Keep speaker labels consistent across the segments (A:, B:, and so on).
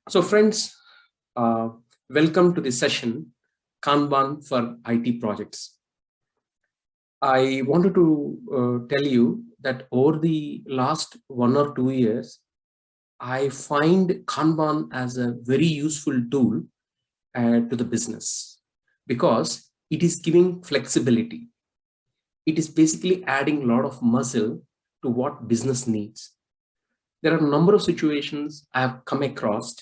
A: So friends, uh, welcome to the session, Kanban for IT projects. I wanted to tell you that over the last 1 or 2 years, I find Kanban as a very useful tool to the business because it is giving flexibility. It is basically adding a lot of muscle to what business needs. There are a number of situations I have come across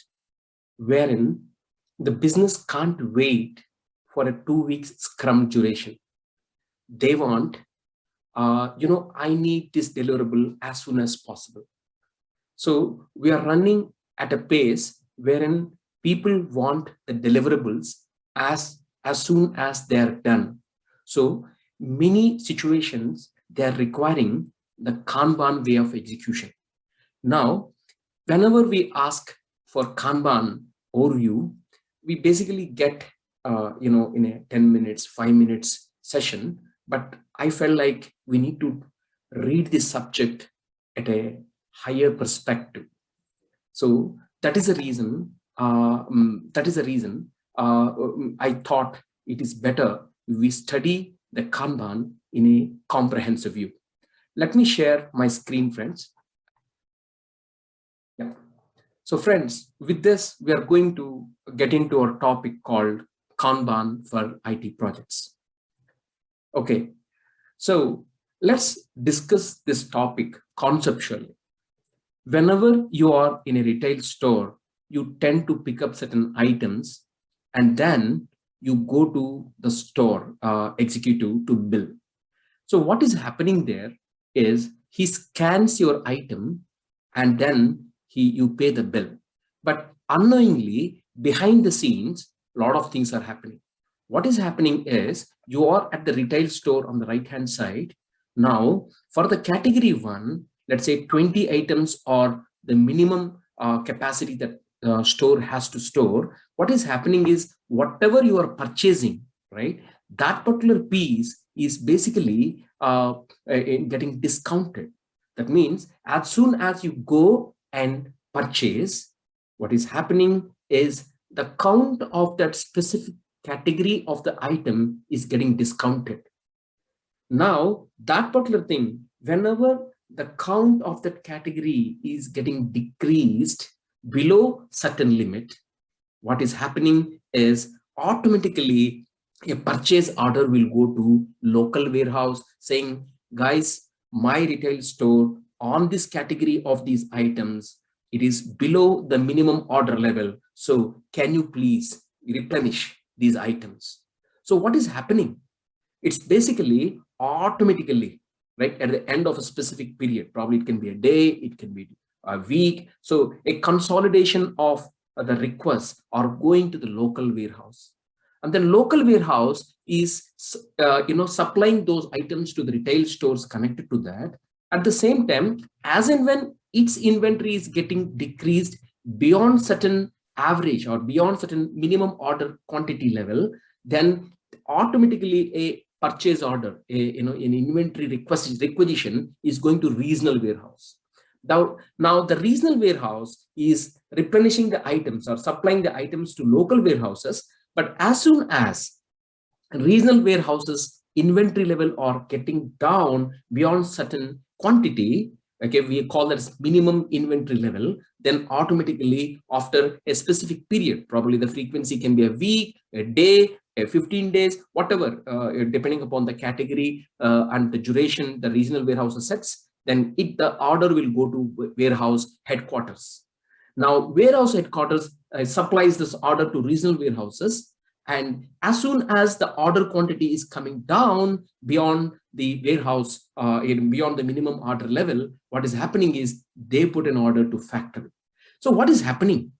A: wherein the business can't wait for a 2 weeks scrum duration. They want, I need this deliverable as soon as possible. So we are running at a pace wherein people want the deliverables as soon as they are done. So many situations, they are requiring the Kanban way of execution. Now, whenever we ask for Kanban overview, we basically get, in a 10 minutes, 5 minutes session, but I felt like we need to read this subject at a higher perspective. So that is the reason, I thought it is better we study the Kanban in a comprehensive view. Let me share my screen, friends. Yeah. So friends, with this, we are going to get into our topic called Kanban for IT projects. Okay, so let's discuss this topic conceptually. Whenever you are in a retail store, you tend to pick up certain items and then you go to the store executive to bill. So what is happening there is he scans your item and then you pay the bill. But unknowingly, behind the scenes, a lot of things are happening. What is happening is you are at the retail store on the right hand side. Now, for the category one, let's say 20 items or the minimum capacity that store has to store, what is happening is whatever you are purchasing, right, that particular piece is basically getting discounted. That means as soon as you go and purchase, what is happening is the count of that specific category of the item is getting discounted. Now, that particular thing, whenever the count of that category is getting decreased below certain limit, what is happening is automatically a purchase order will go to local warehouse saying, guys, my retail store on this category of these items, it is below the minimum order level. So can you please replenish these items? So what is happening? It's basically automatically, right, at the end of a specific period, probably it can be a day, it can be a week. So a consolidation of the requests are going to the local warehouse. And then local warehouse is, supplying those items to the retail stores connected to that. At the same time, as and when its inventory is getting decreased beyond certain average or beyond certain minimum order quantity level, then automatically a purchase order, an inventory requisition is going to regional warehouse. Now the regional warehouse is replenishing the items or supplying the items to local warehouses. But as soon as regional warehouses inventory level are getting down beyond certain quantity, okay, we call that minimum inventory level, then automatically after a specific period, probably the frequency can be a week, a day, 15 days, whatever, depending upon the category and the duration the regional warehouse sets, then the order will go to warehouse headquarters. Now, warehouse headquarters supplies this order to regional warehouses. And as soon as the order quantity is coming down beyond the warehouse, beyond the minimum order level, what is happening is they put an order to factory. So what is happening?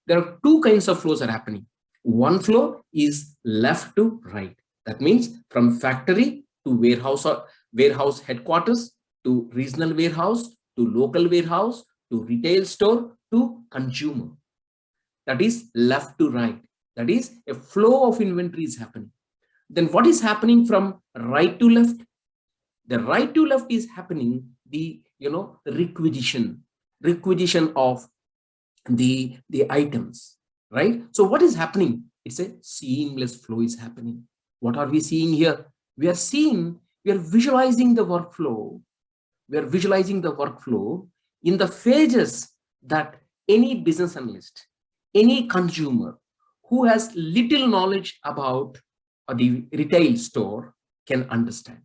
A: There are two kinds of flows are happening. One flow is left to right. That means from factory to warehouse or warehouse headquarters to regional warehouse to local warehouse to retail store to consumer. That is left to right. That is a flow of inventory is happening. Then what is happening from right to left? The right to left is happening the requisition of the items, right? So what is happening? It's a seamless flow is happening. What are we seeing here? We are visualizing the workflow. We are visualizing the workflow in the phases that any business analyst, any consumer who has little knowledge about the retail store can understand.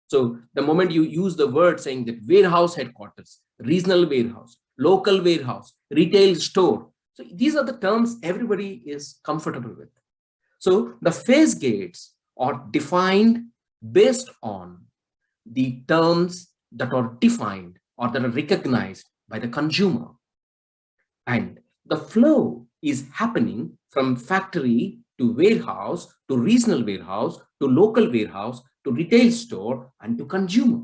A: So the moment you use the word saying that warehouse headquarters, regional warehouse, local warehouse, retail store, so these are the terms everybody is comfortable with. So the phase gates are defined based on the terms that are defined or that are recognized by the consumer. And the flow is happening from factory to warehouse, to regional warehouse, to local warehouse, to retail store, and to consumer.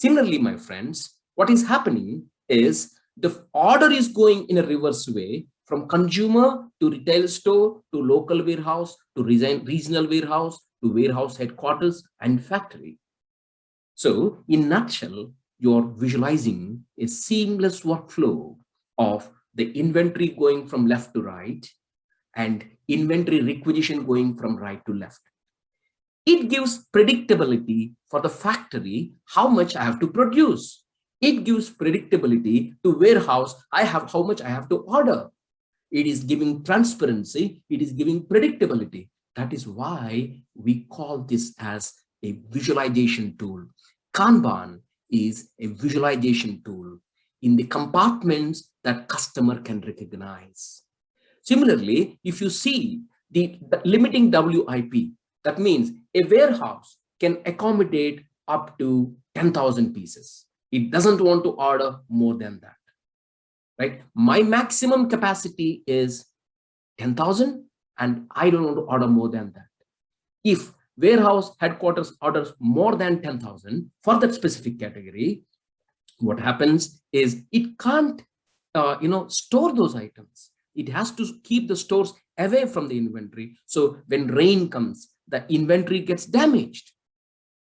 A: Similarly, my friends, what is happening is the order is going in a reverse way from consumer to retail store, to local warehouse, to regional warehouse, to warehouse headquarters and factory. So in nutshell, you're visualizing a seamless workflow of the inventory going from left to right and inventory requisition going from right to left. It gives predictability for the factory, how much I have to produce. It gives predictability to warehouse, how much I have to order. It is giving transparency. It is giving predictability. That is why we call this as a visualization tool. Kanban is a visualization tool in the compartments that customer can recognize. Similarly, if you see the limiting WIP, that means a warehouse can accommodate up to 10,000 pieces. It doesn't want to order more than that, right? My maximum capacity is 10,000 and I don't want to order more than that. If warehouse headquarters orders more than 10,000 for that specific category, what happens is it can't store those items. It has to keep the stores away from the inventory. So when rain comes, the inventory gets damaged.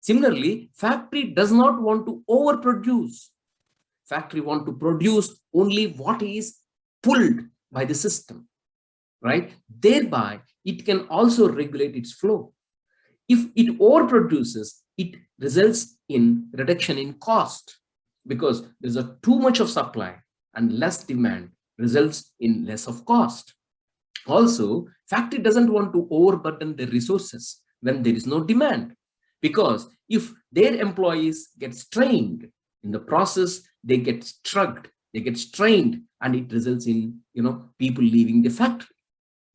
A: Similarly, factory does not want to overproduce. Factory want to produce only what is pulled by the system, right? Thereby, it can also regulate its flow. If it overproduces, it results in reduction in cost because there's too much of supply and less demand results in less of cost. Also, factory doesn't want to overburden the resources when there is no demand, because if their employees get strained in the process, they get struck, they get strained, and it results in people leaving the factory.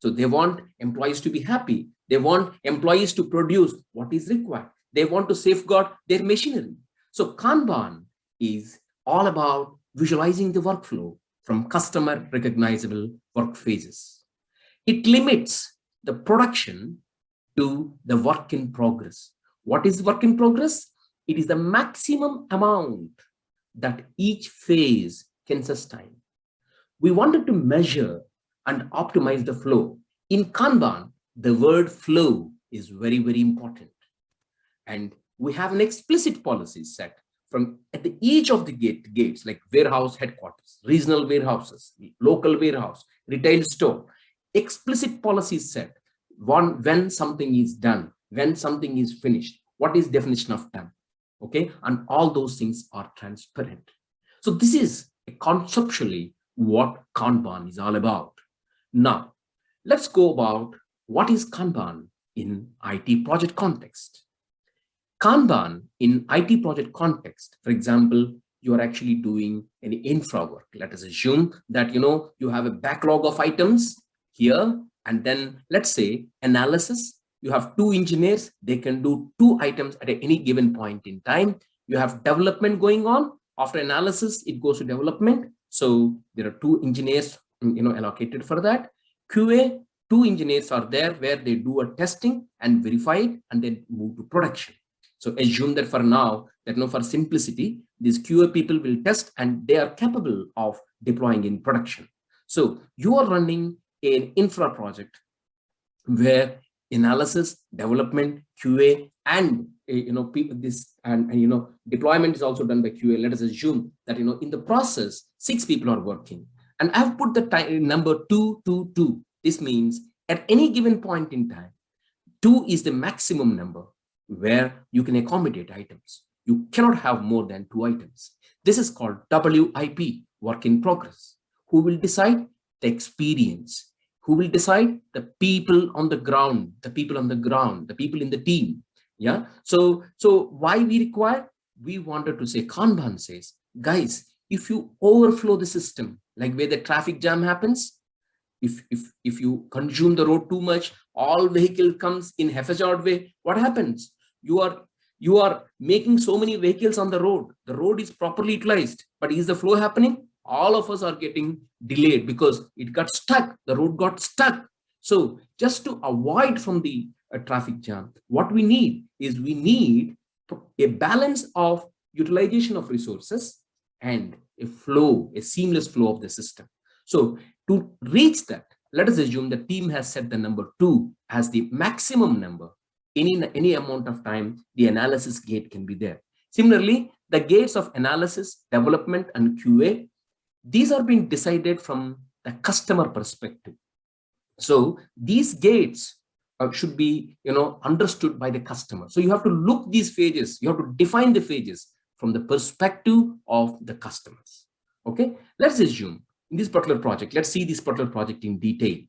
A: So they want employees to be happy. They want employees to produce what is required. They want to safeguard their machinery. So Kanban is all about visualizing the workflow from customer recognizable work phases. It limits the production to the work in progress. What is work in progress? It is the maximum amount that each phase can sustain. We wanted to measure and optimize the flow. In Kanban, the word flow is very, very important. And we have an explicit policy set from at each of the gates, like warehouse headquarters, regional warehouses, local warehouse, retail store. Explicit policy set when something is done, when something is finished, what is definition of done, okay? And all those things are transparent. So this is conceptually what Kanban is all about. Now, let's go about what is Kanban in IT project context. Kanban in IT project context, for example, you are actually doing any infra work. Let us assume that you have a backlog of items here, and then let's say analysis. You have two engineers, they can do two items at any given point in time. You have development going on. After analysis, it goes to development. So there are two engineers allocated for that. QA, two engineers are there where they do a testing and verify it and then move to production. So assume that for now, that for simplicity, these QA people will test and they are capable of deploying in production. So you are running an infra project where analysis, development, QA, and deployment is also done by QA. Let us assume that in the process 6 people are working, And I've put the time number 222. This means at any given point in time, 2 is the maximum number where you can accommodate items. You cannot have more than 2 items. This is called WIP, work in progress. Who will decide? The experience. Who will decide? The people on the ground, the people on the ground, the people in the team. Yeah. So why we require? We wanted to say, Kanban says, guys, if you overflow the system, like where the traffic jam happens, if you consume the road too much, all vehicle comes in haphazard way, what happens? You are making so many vehicles on the road. The road is properly utilized, but is the flow happening? All of us are getting delayed because it got stuck. The road got stuck. So just to avoid from the traffic jam, what we need is we need a balance of utilization of resources and a flow, a seamless flow of the system. So to reach that, let us assume the team has set the number 2 as the maximum number. Any amount of time, the analysis gate can be there. Similarly, the gates of analysis, development, and QA, these are being decided from the customer perspective. So these gates should be, understood by the customer. So you have to look these phases. You have to define the phases from the perspective of the customers. Okay, let's assume in this particular project, let's see this particular project in detail.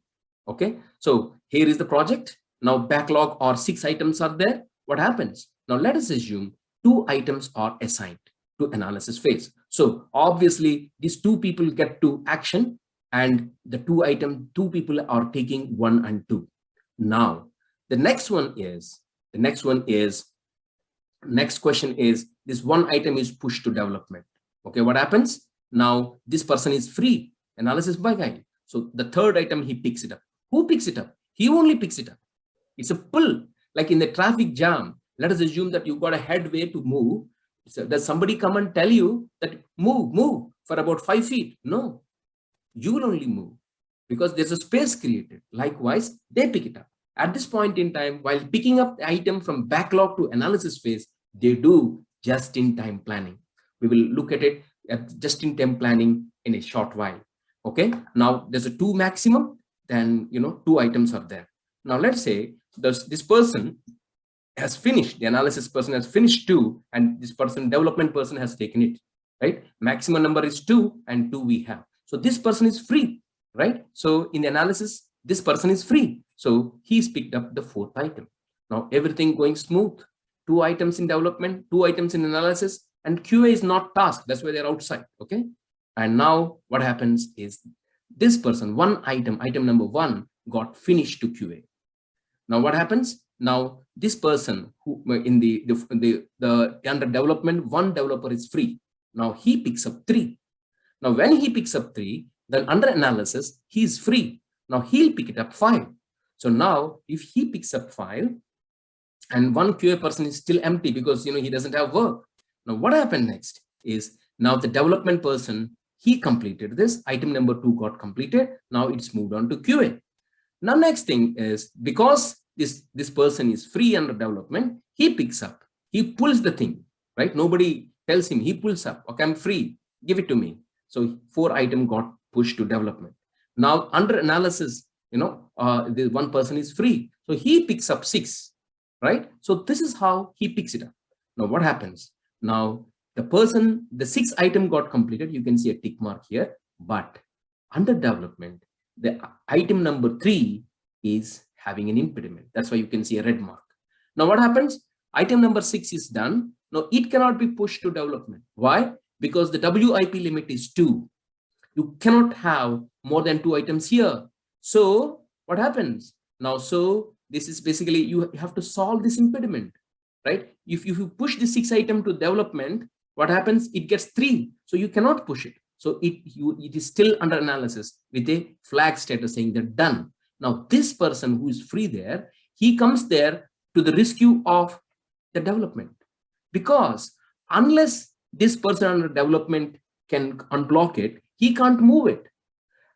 A: Okay, so here is the project. Now backlog or 6 items are there. What happens? Now let us assume 2 items are assigned to analysis phase. So obviously these 2 people get to action, and the 2 people are taking 1 and 2. Now the next question is this 1 item is pushed to development. Okay, what happens? Now this person is free, analysis by guide. So the 3rd item, he picks it up. Who picks it up? He only picks it up. It's a pull, like in the traffic jam. Let us assume that you've got a headway to move. So does somebody come and tell you that move for about 5 feet? No, you will only move because there's a space created. Likewise, they pick it up. At this point in time, while picking up the item from backlog to analysis phase, they do just-in-time planning. We will look at it at just-in-time planning in a short while. Okay, now there's a 2 maximum, then 2 items are there. Now let's say this person has finished, the analysis person has finished 2, and this person, development person, has taken it, right? Maximum number is 2 and 2 we have. So this person is free, right? So in the analysis, this person is free. So he's picked up the 4th item. Now everything going smooth. 2 items in development, 2 items in analysis, and QA is not tasked. That's why they're outside. Okay. And now what happens is this person, 1 item, item number 1, got finished to QA. Now what happens? Now this person who in the under development, 1 developer is free. Now he picks up 3. Now when he picks up 3, then under analysis, he is free. Now he'll pick it up 5. So now if he picks up 5 and 1 QA person is still empty because he doesn't have work. Now what happened next is now the development person, he completed this, item number 2 got completed. Now it's moved on to QA. Now next thing is, because this person is free under development, he picks up, he pulls the thing, right? Nobody tells him, he pulls up. Okay, I'm free, give it to me. So 4 item got pushed to development. Now under analysis, the 1 person is free, so he picks up 6, right? So this is how he picks it up. Now what happens? Now the 6 item got completed. You can see a tick mark here, but under development, the item number 3 is having an impediment. That's why you can see a red mark. Now what happens? Item number 6 is done. Now it cannot be pushed to development. Why? Because the WIP limit is 2. You cannot have more than 2 items here. So what happens? Now, so this is basically, you have to solve this impediment, right? If you push the 6 item to development, what happens? It gets 3. So you cannot push it. So it is still under analysis with a flag status saying they're done. Now this person who is free there, he comes there to the rescue of the development, because unless this person under development can unblock it, he can't move it,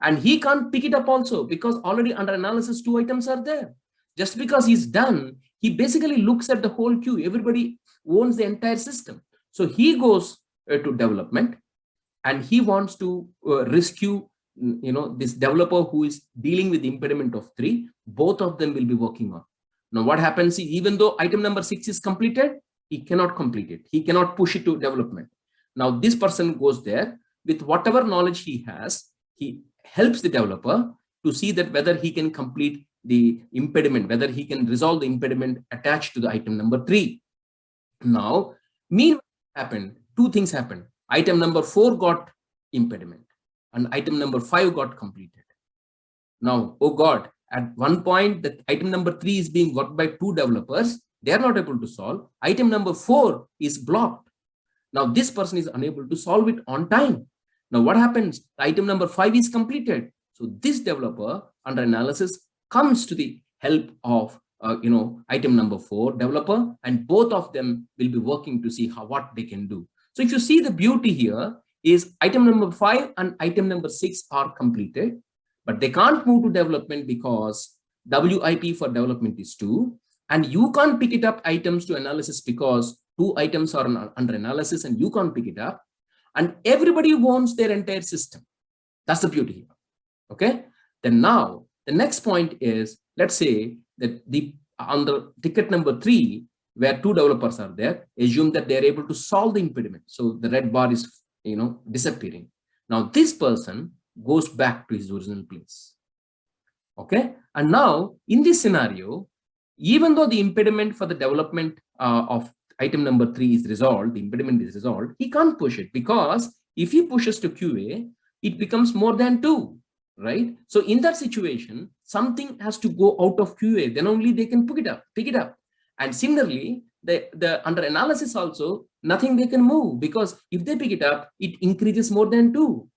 A: and he can't pick it up also, because already under analysis 2 items are there. Just because he's done, he basically looks at the whole queue. Everybody owns the entire system. So he goes to development and he wants to rescue this developer who is dealing with the impediment of 3, both of them will be working on. Now what happens, even though item number 6 is completed, he cannot complete it. He cannot push it to development. Now this person goes there with whatever knowledge he has. He helps the developer to see that whether he can complete the impediment, whether he can resolve the impediment attached to the item number 3. Now, meanwhile, happened, two things happened. Item number 4 got impediment and item number 5 got completed. Now, oh God, at one point, the item number 3 is being worked by 2 developers. They are not able to solve. Item number 4 is blocked. Now, this person is unable to solve it on time. Now, what happens? Item number 5 is completed. So this developer under analysis comes to the help of item number 4 developer, and both of them will be working to see what they can do. So if you see, the beauty here is item number 5 and item number 6 are completed, but they can't move to development because WIP for development is 2, and you can't pick it up items to analysis because 2 items are under analysis and you can't pick it up, and everybody wants their entire system. That's the beauty here. Okay, then now the next point is, let's say that on the ticket number 3, where 2 developers are there, assume that they are able to solve the impediment. So the red bar is disappearing. Now this person goes back to his original place. Okay, and now in this scenario, even though the impediment for the development of item number 3 is resolved, the impediment is resolved, he can't push it, because if he pushes to QA, it becomes more than 2. Right? So in that situation, something has to go out of QA, then only they can pick it up. And similarly, the under analysis also, nothing they can move, because if they pick it up, it increases more than 2.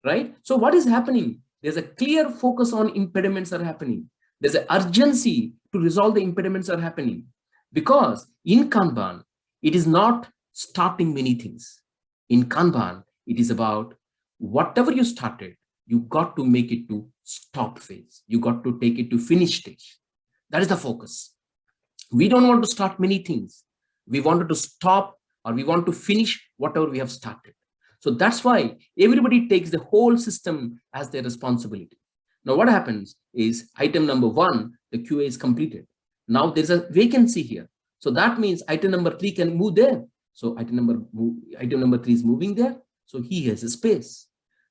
A: Right? So what is happening? There's a clear focus on impediments are happening. There's an urgency to resolve the impediments are happening, because in Kanban, it is not starting many things. In Kanban, it is about whatever you started, you got to make it to stop phase. You got to take it to finish stage. That is the focus. We don't want to start many things. We wanted to stop, or we want to finish whatever we have started. So that's why everybody takes the whole system as their responsibility. Now what happens is item number 1, the QA is completed. Now there's a vacancy here. So that means item number 3 can move there. So item number 3 is moving there. So he has a space.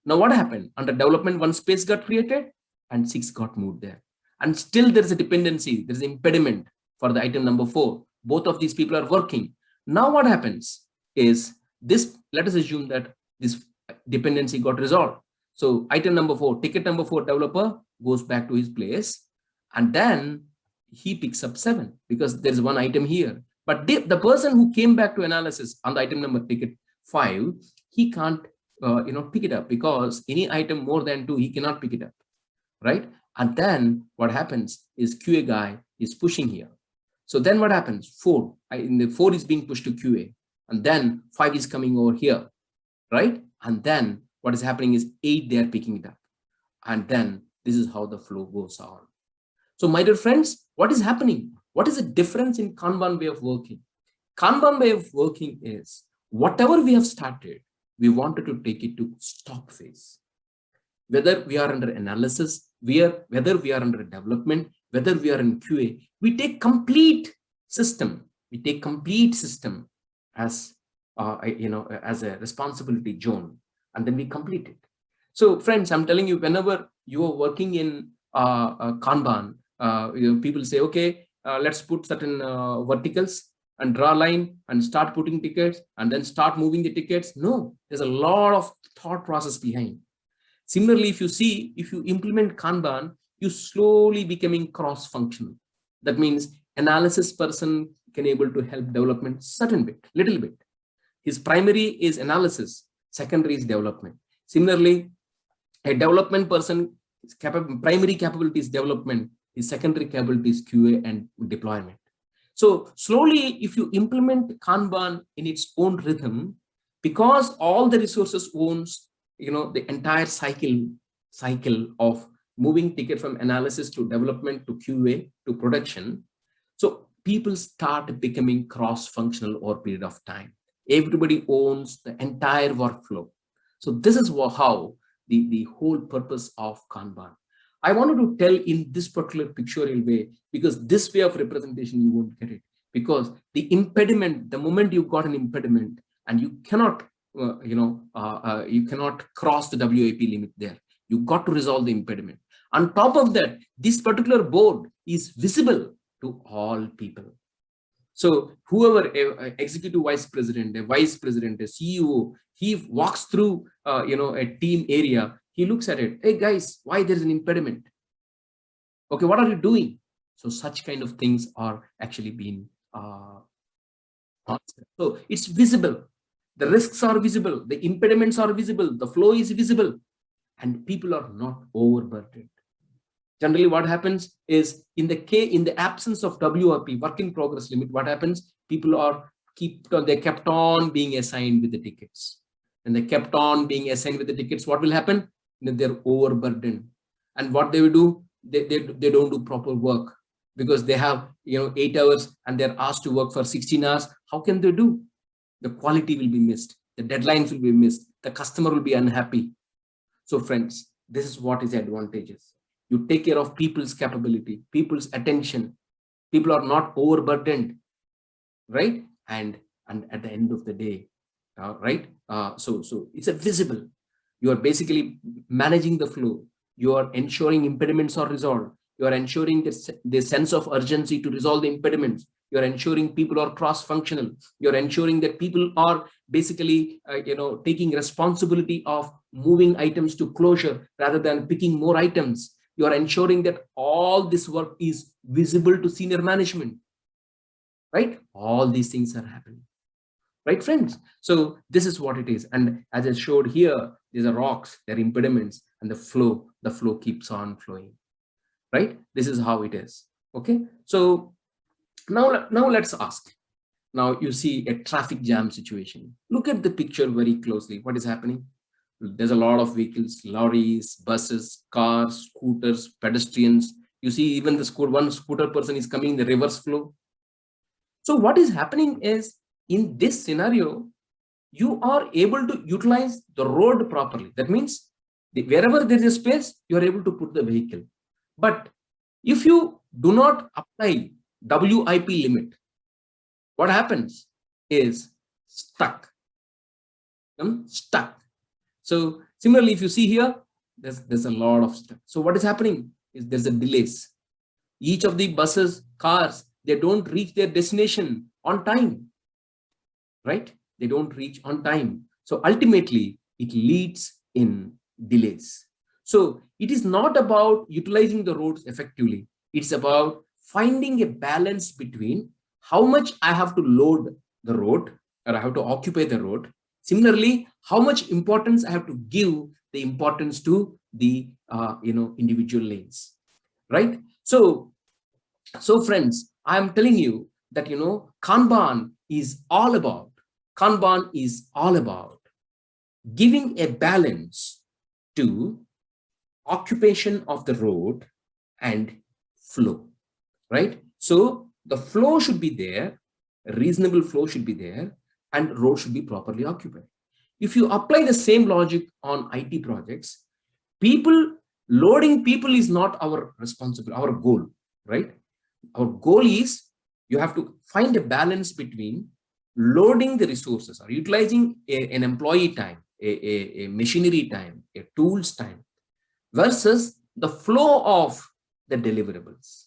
A: Now what happened? Under development, 1 space got created and 6 got moved there. And still there is a dependency, there is an impediment for the item number 4. Both of these people are working. Now what happens is this, let us assume that this dependency got resolved. So item number 4, ticket number 4 developer goes back to his place, and then he picks up 7 because there's 1 item here. But the person who came back to analysis on the item number ticket 5, he can't pick it up, because any item more than 2, he cannot pick it up, right? And then what happens is QA guy is pushing here. So then what happens? 4 is being pushed to QA, and then 5 is coming over here, right? And then what is happening is 8, they are picking it up. And then this is how the flow goes on. So my dear friends, what is happening? What is the difference in Kanban way of working? Kanban way of working is whatever we have started, we wanted to take it to stop phase. Whether we are under analysis, whether we are under development, whether we are in QA, we take complete system. We take complete system as as a responsibility zone, and then we complete it. So friends, I'm telling you, whenever you are working in Kanban, people say, okay, let's put certain verticals and draw a line and start putting tickets and then start moving the tickets. No, there's a lot of thought process behind. Similarly, if you implement Kanban, you slowly becoming cross-functional. That means analysis person can able to help development certain bit, little bit. His primary is analysis, secondary is development. Similarly, a development person, primary capability is development, his secondary capability is QA and deployment. So slowly, if you implement Kanban in its own rhythm, because all the resources owns, the entire cycle of moving ticket from analysis to development to QA to production. So people start becoming cross-functional over a period of time. Everybody owns the entire workflow. So this is how the whole purpose of Kanban. I wanted to tell in this particular pictorial way, because this way of representation you won't get it. Because the impediment, the moment you got an impediment and you cannot, you cannot cross the WIP limit there. You got to resolve the impediment. On top of that, this particular board is visible to all people. So whoever, executive vice president, a vice president, a CEO, he walks through, a team area. He looks at it. Hey guys, why there's an impediment? Okay, what are you doing? So such kind of things are actually being answered. So it's visible. The risks are visible. The impediments are visible. The flow is visible, and people are not overburdened. Generally, what happens is in the absence of WRP, work in progress limit, what happens? People they kept on being assigned with the tickets, and they kept on being assigned with the tickets. What will happen? They're overburdened, and what they will do, they don't do proper work, because they have 8 hours and they're asked to work for 16 hours. How can they do? The quality will be missed. The deadlines will be missed. The customer will be unhappy. So friends, this is what is advantageous. You take care of people's capability, people's attention. People are not overburdened, right? And at the end of the day, right? So it's a visible. You are basically managing the flow. You are ensuring impediments are resolved. You are ensuring the sense of urgency to resolve the impediments. You are ensuring people are cross-functional. You are ensuring that people are basically, taking responsibility of moving items to closure rather than picking more items. You are ensuring that all this work is visible to senior management, right? All these things are happening, right, friends? So this is what it is. And as I showed here, these are rocks, they're impediments, and the flow keeps on flowing, right? This is how it is. Okay. So now let's ask. Now you see a traffic jam situation. Look at the picture very closely. What is happening? There's a lot of vehicles, lorries, buses, cars, scooters, pedestrians. You see even one scooter person is coming in the reverse flow. So what is happening is, in this scenario, you are able to utilize the road properly. That means wherever there is a space, you are able to put the vehicle. But if you do not apply WIP limit, what happens is stuck. Stuck. So similarly, if you see here, there's a lot of stuff. So what is happening is there's a delays. Each of the buses, cars, they don't reach their destination on time, right? They don't reach on time. So ultimately, it leads in delays. So it is not about utilizing the roads effectively. It's about finding a balance between how much I have to load the road, or I have to occupy the road. Similarly, how much importance I have to give the importance to the individual lanes, right? So friends, I am telling you that Kanban is all about giving a balance to occupation of the road and flow, right? So the flow should be there, reasonable flow should be there, and road should be properly occupied. If you apply the same logic on IT projects, loading people is not our responsibility, our goal, right? Our goal is you have to find a balance between loading the resources or utilizing an employee time, a machinery time, a tools time, versus the flow of the deliverables,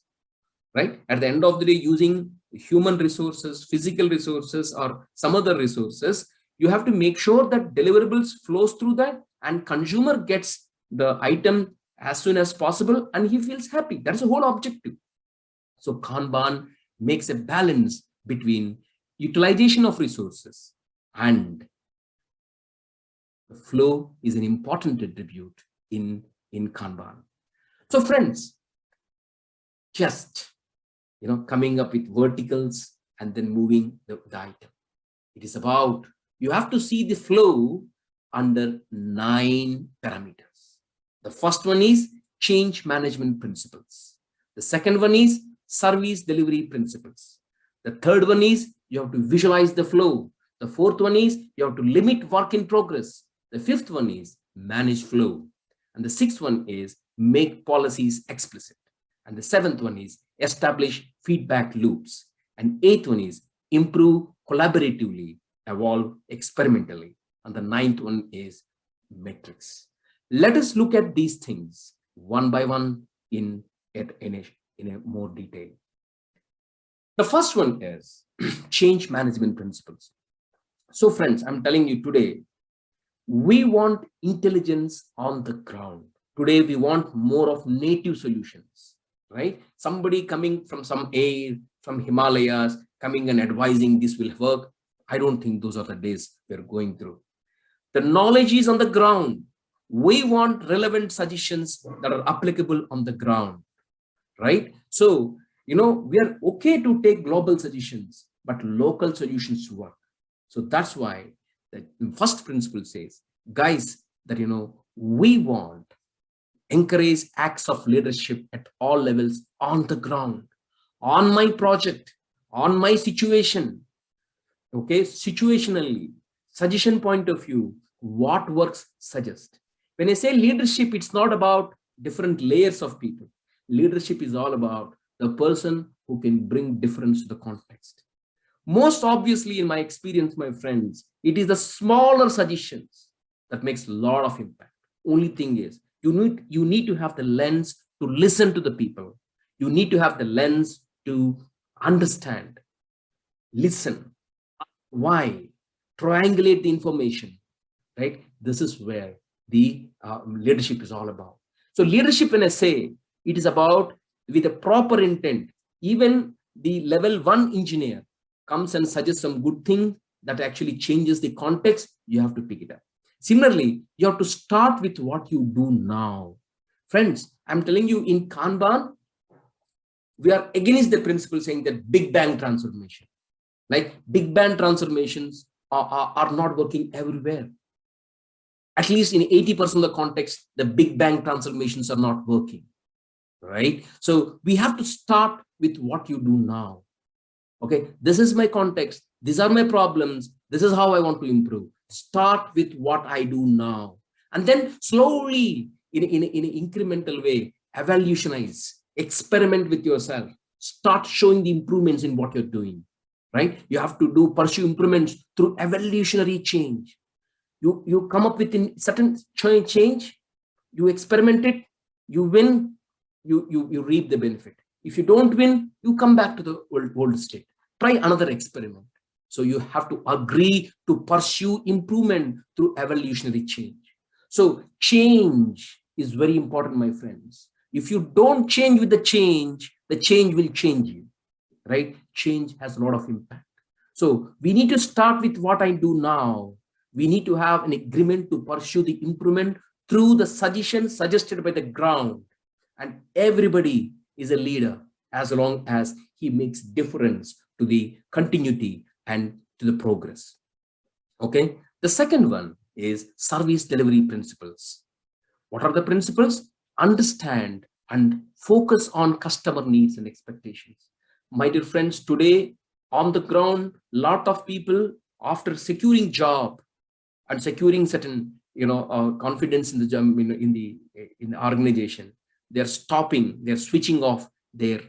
A: right? At the end of the day, using human resources, physical resources, or some other resources, you have to make sure that deliverables flows through that, and consumer gets the item as soon as possible and he feels happy. That's the whole objective. So Kanban makes a balance between utilization of resources and the flow is an important attribute in Kanban. So friends, just coming up with verticals and then moving the item. It is about, you have to see the flow under 9 parameters. The first one is change management principles. The second one is service delivery principles. The third one is you have to visualize the flow. The fourth one is you have to limit work in progress. The fifth one is manage flow. And the sixth one is make policies explicit. And the seventh one is establish feedback loops. And eighth one is improve collaboratively, evolve experimentally. And the ninth one is matrix. Let us look at these things one by one in a more detail. The first one is change management principles. So friends, I'm telling you today, we want intelligence on the ground. Today, we want more of native solutions, right? Somebody coming from some air, from Himalayas, coming and advising this will work. I don't think those are the days we're going through. The knowledge is on the ground. We want relevant suggestions that are applicable on the ground, right? So, we are okay to take global suggestions, but local solutions work. So that's why the first principle says, guys, that, we want encourage acts of leadership at all levels on the ground, on my project, on my situation. Okay, situationally, suggestion point of view, what works, suggest. When I say leadership, it's not about different layers of people. Leadership is all about the person who can bring difference to the context. Most obviously, in my experience, my friends, it is the smaller suggestions that makes a lot of impact. Only thing is, you need to have the lens to listen to the people. You need to have the lens to understand, listen, why, triangulate the information, right? This is where the leadership is all about. So leadership, when I say, it is about with a proper intent. Even the level 1 engineer comes and suggests some good thing that actually changes the context, you have to pick it up. Similarly, you have to start with what you do now. Friends, I'm telling you, in Kanban, we are against the principle saying that big bang transformation. Like big bang transformations are not working everywhere. At least in 80% of the context, the big bang transformations are not working, right? So we have to start with what you do now. Okay, this is my context. These are my problems. This is how I want to improve. Start with what I do now. And then slowly, in an incremental way, evolutionize, experiment with yourself. Start showing the improvements in what you're doing, right? You have to pursue improvements through evolutionary change. You come up with a certain change, you experiment it, you win, you reap the benefit. If you don't win, you come back to the old state. Try another experiment. So you have to agree to pursue improvement through evolutionary change. So change is very important, my friends. If you don't change with the change will change you, right? Change has a lot of impact. So we need to start with what I do now. We need to have an agreement to pursue the improvement through the suggestions suggested by the ground. And everybody is a leader as long as he makes difference to the continuity and to the progress. Okay. The second one is service delivery principles. What are the principles? Understand and focus on customer needs and expectations. My dear friends, today on the ground, lot of people, after securing job and securing certain confidence in the job, in the organization, they're switching off their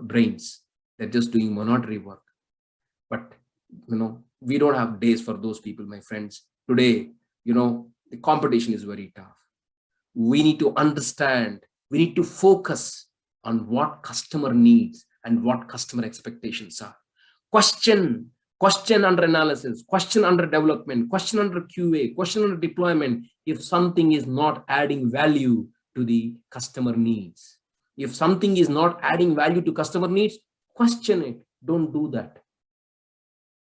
A: brains. They're just doing monetary work. But we don't have days for those people, my friends. Today, the competition is very tough. We need to understand, we need to focus on what customer needs and what customer expectations are. Question under analysis, question under development, question under QA, question under deployment. If something is not adding value to the customer needs, if something is not adding value to customer needs, question it. Don't do that,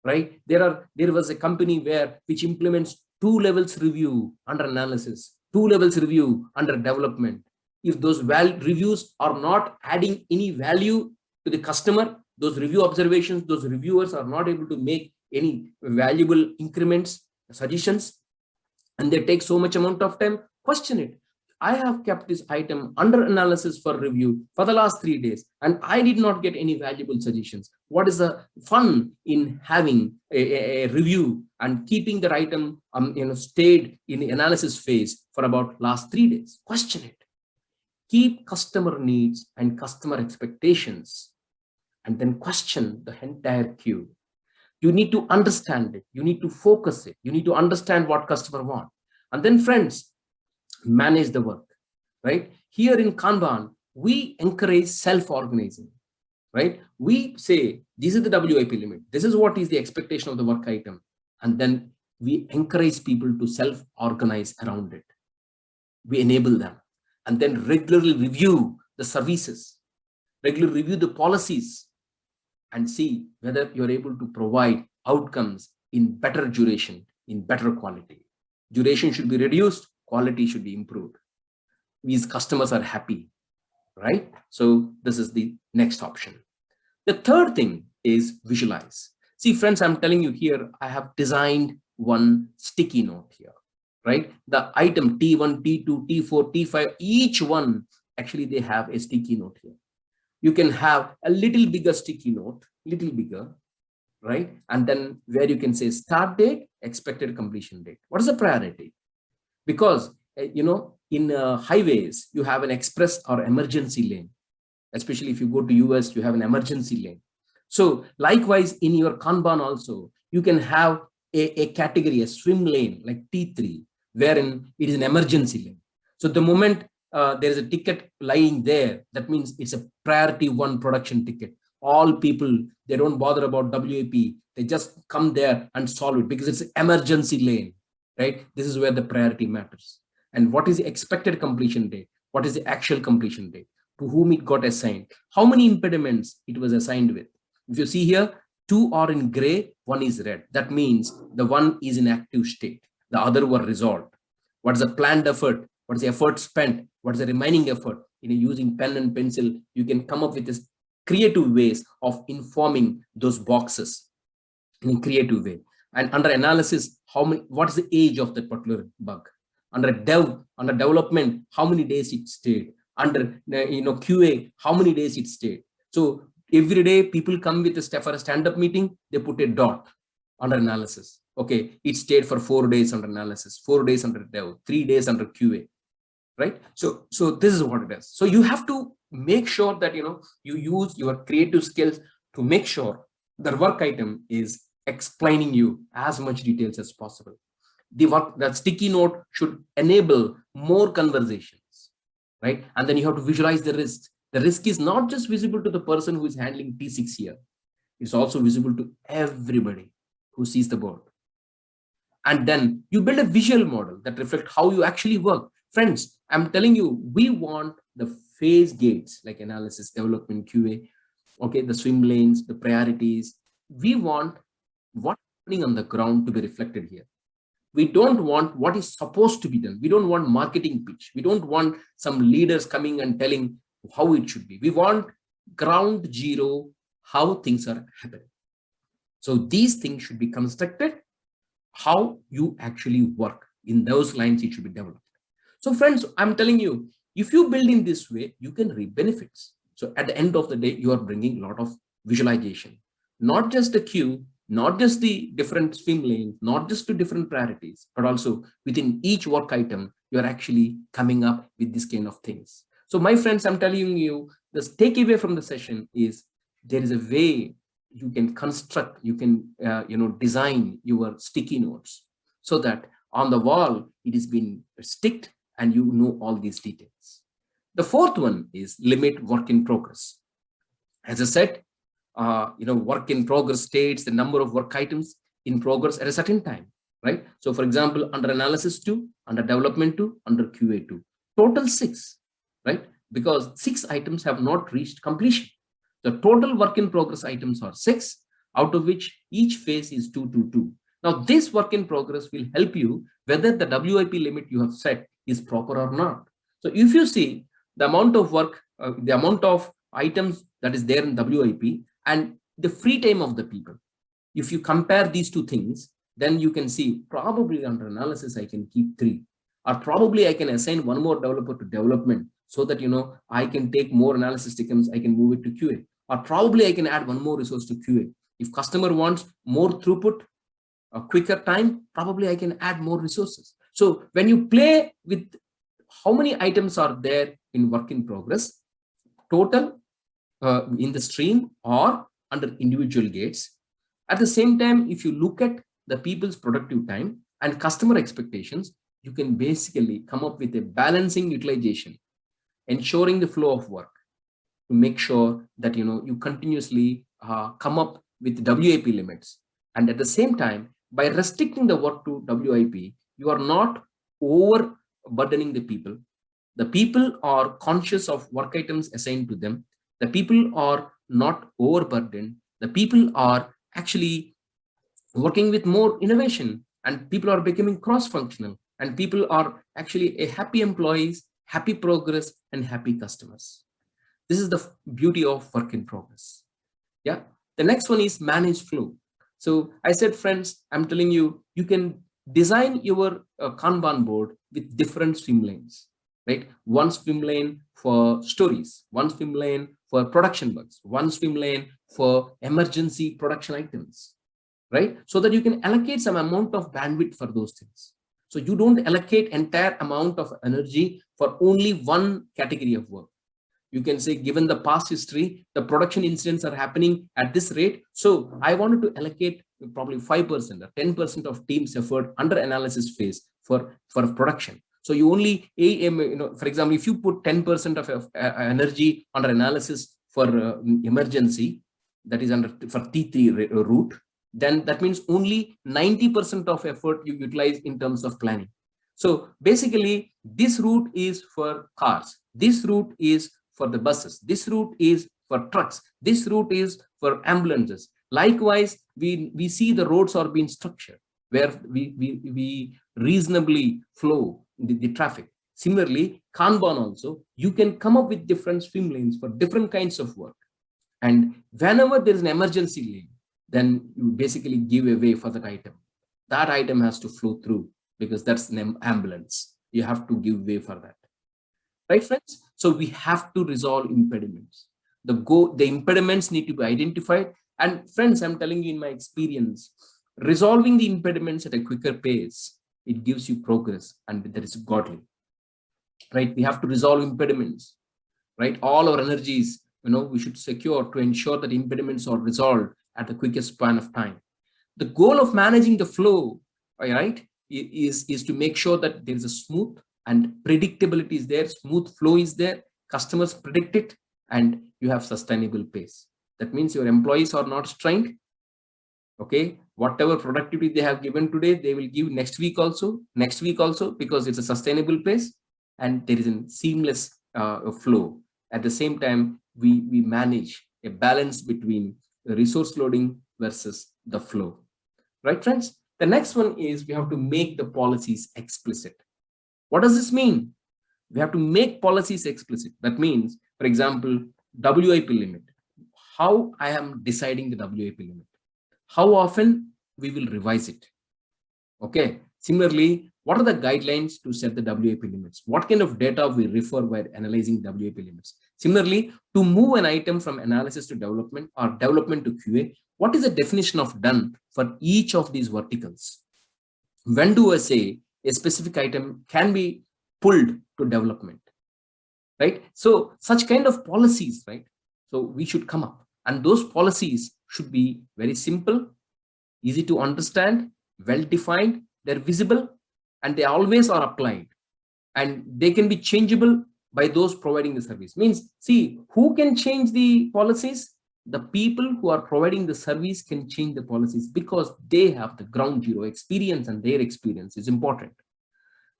A: right? There was a company which implements 2 levels review under analysis, 2 levels review under development. If those reviews are not adding any value to the customer, those review observations, those reviewers are not able to make any valuable increments, suggestions, and they take so much amount of time, question it. I have kept this item under analysis for review for the last 3 days, and I did not get any valuable suggestions. What is the fun in having a review and keeping that item stayed in the analysis phase for about last 3 days? Question it. Keep customer needs and customer expectations, and then question the entire queue. You need to understand it. You need to focus it. You need to understand what customer want. And then, friends, manage the work, right? Here in Kanban, we encourage self-organizing, right? We say, this is the WIP limit. This is what is the expectation of the work item. And then we encourage people to self-organize around it. We enable them, and then regularly review the services, regularly review the policies, and see whether you're able to provide outcomes in better duration, in better quality. Duration should be reduced, quality should be improved. These customers are happy, right? So this is the next option. The third thing is visualize. See, friends, I'm telling you here, I have designed one sticky note here, right? The item T1, T2, T4, T5, each one, actually they have a sticky note here. You can have a little bigger sticky note, little bigger, right? And then where you can say start date, expected completion date. What is the priority? Because, in highways, you have an express or emergency lane. Especially if you go to US, you have an emergency lane. So likewise, in your Kanban also, you can have a category, a swim lane like T3, wherein it is an emergency lane. So the moment there is a ticket lying there, that means it's a priority 1 production ticket. All people, they don't bother about WAP. They just come there and solve it because it's an emergency lane, right? This is where the priority matters. And what is the expected completion date? What is the actual completion date? To whom it got assigned? How many impediments it was assigned with? If you see here, 2 are in gray, 1 is red. That means the 1 is in active state. The other were resolved. What is the planned effort? What is the effort spent? What is the remaining effort? Using pen and pencil, you can come up with this creative ways of informing those boxes in a creative way. And under analysis, what is the age of that particular bug? Under development, how many days it stayed? Under QA, how many days it stayed? So every day people come with for a stand-up meeting, they put a dot under analysis. Okay, it stayed for 4 days under analysis, 4 days under dev, 3 days under QA. Right? So this is what it is. So you have to make sure that you use your creative skills to make sure the work item is explaining you as much details as possible. The sticky note should enable more conversations, right? And then you have to visualize the risk. The risk is not just visible to the person who is handling T6 here. It's also visible to everybody who sees the board. And then you build a visual model that reflects how you actually work. Friends, I'm telling you, we want the phase gates like analysis, development, QA, okay, the swim lanes, the priorities. We want what's happening on the ground to be reflected here. We don't want what is supposed to be done. We don't want marketing pitch. We don't want some leaders coming and telling how it should be. We want ground zero, how things are happening. So these things should be constructed, how you actually work. In those lines, it should be developed. So friends, I'm telling you, if you build in this way, you can reap benefits. So at the end of the day, you are bringing a lot of visualization, not just the queue, not just the different swim lanes, not just the different priorities, but also within each work item, you're actually coming up with this kind of things. So my friends, I'm telling you, the takeaway from the session is there is a way you can construct, you can design your sticky notes so that on the wall, it is being sticked and you know all these details. The fourth one is limit work in progress. As I said, work in progress states the number of work items in progress at a certain time, right? So for example, under analysis 2, under development 2, under QA 2, total 6, right? Because 6 items have not reached completion. The total work in progress items are 6, out of which each phase is 2, 2, 2. Now this work in progress will help you whether the WIP limit you have set is proper or not. So if you see the amount of work, the amount of items that is there in WIP and the free time of the people, if you compare these two things, then you can see probably under analysis, I can keep 3. or probably I can assign one more developer to development so that, I can take more analysis tickets, I can move it to QA, or probably I can add one more resource to QA. If customer wants more throughput, a quicker time, probably I can add more resources. So when you play with how many items are there in work in progress, total in the stream or under individual gates. At the same time, if you look at the people's productive time and customer expectations, you can basically come up with a balancing utilization, ensuring the flow of work to make sure that you continuously come up with WIP limits. And at the same time, by restricting the work to WIP, you are not overburdening the people. The people are conscious of work items assigned to them. The people are not overburdened. The people are actually working with more innovation, and people are becoming cross-functional, and people are actually a happy employees, happy progress, and happy customers. This is the beauty of work in progress. Yeah. The next one is manage flow. So I said, friends, I'm telling you, you can design your Kanban board with different swim lanes, right? One swim lane for stories, one swim lane for production bugs, one swim lane for emergency production items, right? So that you can allocate some amount of bandwidth for those things. So you don't allocate entire amount of energy for only one category of work. You can say, given the past history, the production incidents are happening at this rate. So I wanted to allocate probably 5% or 10% of team's effort under analysis phase for production. So you only, for example, if you put 10% of energy under analysis for emergency, that is under for T3 route, then that means only 90% of effort you utilize in terms of planning. So basically, this route is for cars. This route is for the buses. This route is for trucks. This route is for ambulances. Likewise, we see the roads are being structured where we reasonably flow the traffic. Similarly, Kanban also, you can come up with different swim lanes for different kinds of work. And whenever there is an emergency lane, then you basically give away for that item. That item has to flow through because that's an ambulance. You have to give way for that. Right, friends? So we have to resolve impediments. The impediments need to be identified. And friends, I'm telling you in my experience, resolving the impediments at a quicker pace, it gives you progress, and that is godly. Right? We have to resolve impediments. Right? All our energies, we should secure to ensure that impediments are resolved at the quickest span of time. The goal of managing the flow, right, is to make sure that there is a smooth and predictability is there, smooth flow is there, customers predict it, and you have sustainable pace. That means your employees are not strained. Okay, whatever productivity they have given today, they will give next week also, because it's a sustainable pace and there is a seamless flow. At the same time, we manage a balance between the resource loading versus the flow. Right, friends? The next one is we have to make the policies explicit. What does this mean? We have to make policies explicit. That means, for example, WIP limit. How I am deciding the WIP limit? How often we will revise it? Okay. Similarly, what are the guidelines to set the WIP limits? What kind of data we refer while analyzing WIP limits? Similarly, to move an item from analysis to development or development to QA, what is the definition of done for each of these verticals? When do I say a specific item can be pulled to development, right? So such kind of policies, right? So we should come up, and those policies should be very simple, easy to understand, well defined, they're visible, and they always are applied, and they can be changeable by those providing the service. Means, see, who can change the policies? The people who are providing the service can change the policies because they have the ground zero experience, and their experience is important.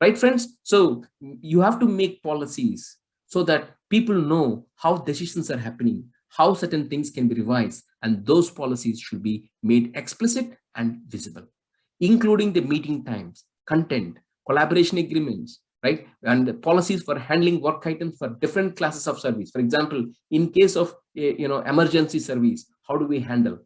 A: Right, friends? So you have to make policies so that people know how decisions are happening, how certain things can be revised, and those policies should be made explicit and visible, including the meeting times, content, collaboration agreements, right? And the policies for handling work items for different classes of service. For example, in case of emergency service, how do we handle?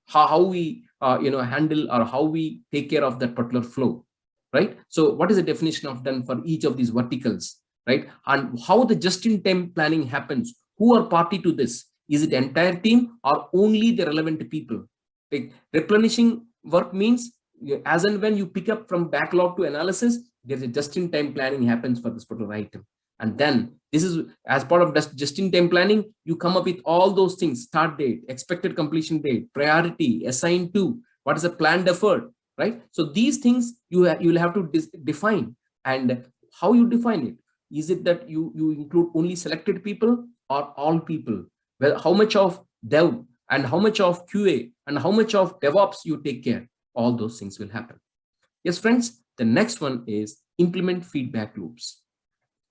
A: How we handle, or how we take care of that particular flow? right? So what is the definition of done for each of these verticals, right? And how the just-in-time planning happens, who are party to this? Is it entire team or only the relevant people? Like replenishing work means as and when you pick up from backlog to analysis, there's a just-in-time planning happens for this particular item. And then this is as part of just-in-time planning, you come up with all those things: start date, expected completion date, priority, assigned to, what is the planned effort, right? So these things you'll have to define. And how you define it? Is it that you include only selected people or all people? Well, how much of dev and how much of QA and how much of DevOps you take care? All those things will happen. Yes, friends, the next one is implement feedback loops.